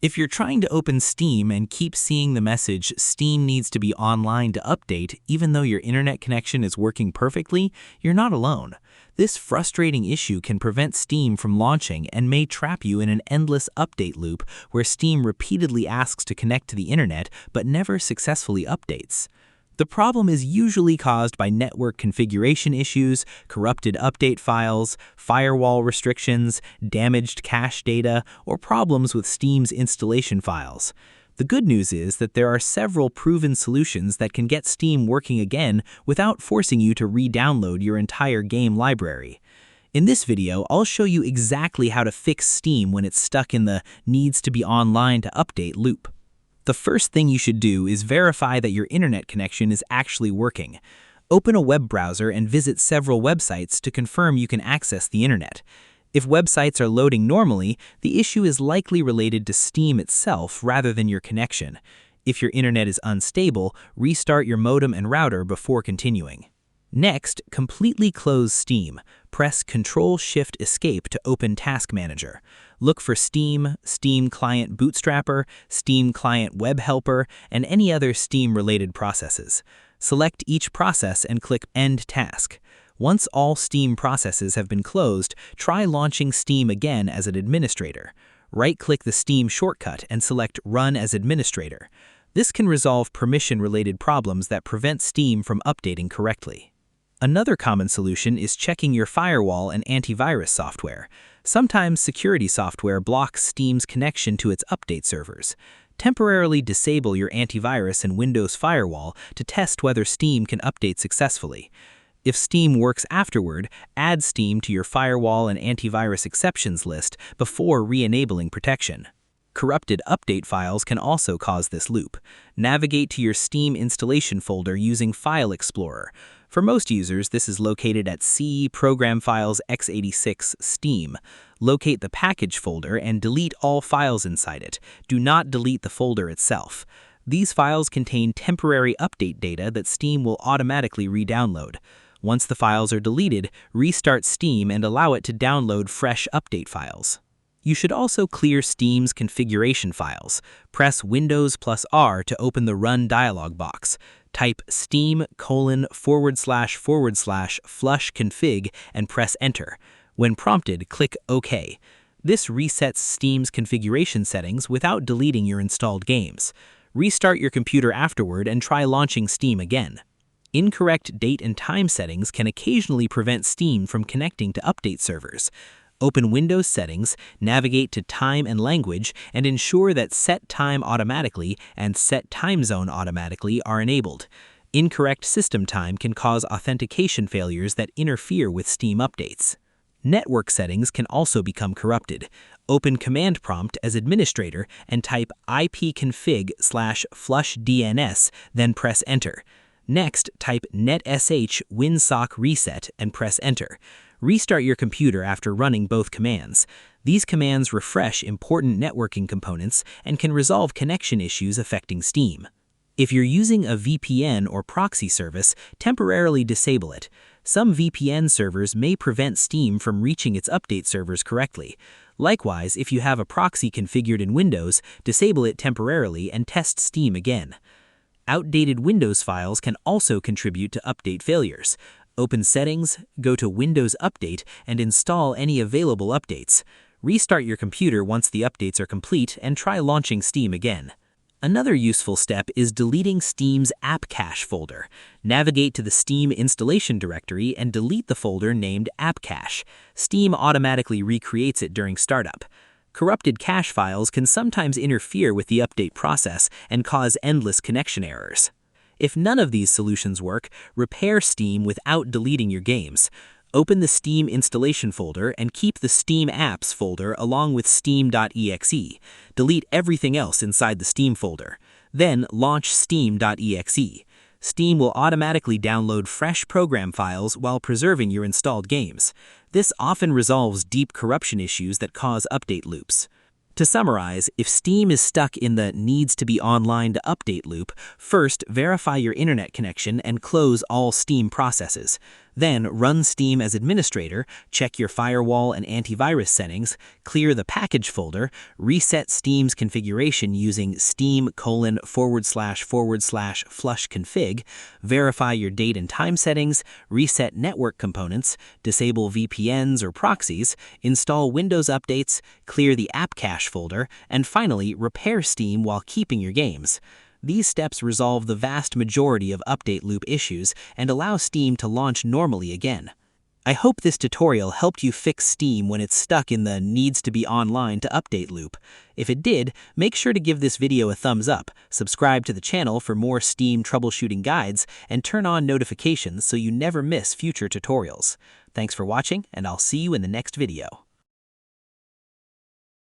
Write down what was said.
If you're trying to open Steam and keep seeing the message Steam needs to be online to update even though your internet connection is working perfectly, you're not alone. This frustrating issue can prevent Steam from launching and may trap you in an endless update loop where Steam repeatedly asks to connect to the internet but never successfully updates. The problem is usually caused by network configuration issues, corrupted update files, firewall restrictions, damaged cache data, or problems with Steam's installation files. The good news is that there are several proven solutions that can get Steam working again without forcing you to re-download your entire game library. In this video, I'll show you exactly how to fix Steam when it's stuck in the needs to be online to update loop. The first thing you should do is verify that your internet connection is actually working. Open a web browser and visit several websites to confirm you can access the internet. If websites are loading normally, the issue is likely related to Steam itself rather than your connection. If your internet is unstable, restart your modem and router before continuing. Next, completely close Steam. Press Ctrl-Shift-Escape to open Task Manager. Look for Steam, Steam Client Bootstrapper, Steam Client Web Helper, and any other Steam-related processes. Select each process and click End Task. Once all Steam processes have been closed, try launching Steam again as an administrator. Right-click the Steam shortcut and select Run as Administrator. This can resolve permission-related problems that prevent Steam from updating correctly. Another common solution is checking your firewall and antivirus software. Sometimes security software blocks Steam's connection to its update servers. Temporarily disable your antivirus and Windows firewall to test whether Steam can update successfully. If Steam works afterward, add Steam to your firewall and antivirus exceptions list before re-enabling protection. Corrupted update files can also cause this loop. Navigate to your Steam installation folder using File Explorer. For most users, this is located at C Program Files x86 Steam. Locate the package folder and delete all files inside it. Do not delete the folder itself. These files contain temporary update data that Steam will automatically re-download. Once the files are deleted, restart Steam and allow it to download fresh update files. You should also clear Steam's configuration files. Press Windows+R to open the Run dialog box. Type steam:///flush config and press Enter. When prompted, click OK. This resets Steam's configuration settings without deleting your installed games. Restart your computer afterward and try launching Steam again. Incorrect date and time settings can occasionally prevent Steam from connecting to update servers. Open Windows Settings, navigate to Time and Language, and ensure that Set Time Automatically and Set Time Zone Automatically are enabled. Incorrect system time can cause authentication failures that interfere with Steam updates. Network settings can also become corrupted. Open Command Prompt as administrator and type ipconfig/flushdns, then press Enter. Next, type netsh winsock reset and press Enter. Restart your computer after running both commands. These commands refresh important networking components and can resolve connection issues affecting Steam. If you're using a VPN or proxy service, temporarily disable it. Some VPN servers may prevent Steam from reaching its update servers correctly. Likewise, if you have a proxy configured in Windows, disable it temporarily and test Steam again. Outdated Windows files can also contribute to update failures. Open Settings, go to Windows Update, and install any available updates. Restart your computer once the updates are complete and try launching Steam again. Another useful step is deleting Steam's App Cache folder. Navigate to the Steam installation directory and delete the folder named App Cache. Steam automatically recreates it during startup. Corrupted cache files can sometimes interfere with the update process and cause endless connection errors. If none of these solutions work, repair Steam without deleting your games. Open the Steam installation folder and keep the Steam Apps folder along with steam.exe. Delete everything else inside the Steam folder. Then launch steam.exe. Steam will automatically download fresh program files while preserving your installed games. This often resolves deep corruption issues that cause update loops. To summarize, if Steam is stuck in the needs to be online to update loop, first verify your internet connection and close all Steam processes. Then run Steam as administrator, check your firewall and antivirus settings, clear the package folder, reset Steam's configuration using steam:///flush config, verify your date and time settings, reset network components, disable VPNs or proxies, install Windows updates, clear the app cache folder, and finally repair Steam while keeping your games. These steps resolve the vast majority of update loop issues and allow Steam to launch normally again. I hope this tutorial helped you fix Steam when it's stuck in the needs to be online to update loop. If it did, make sure to give this video a thumbs up, subscribe to the channel for more Steam troubleshooting guides, and turn on notifications so you never miss future tutorials. Thanks for watching, and I'll see you in the next video.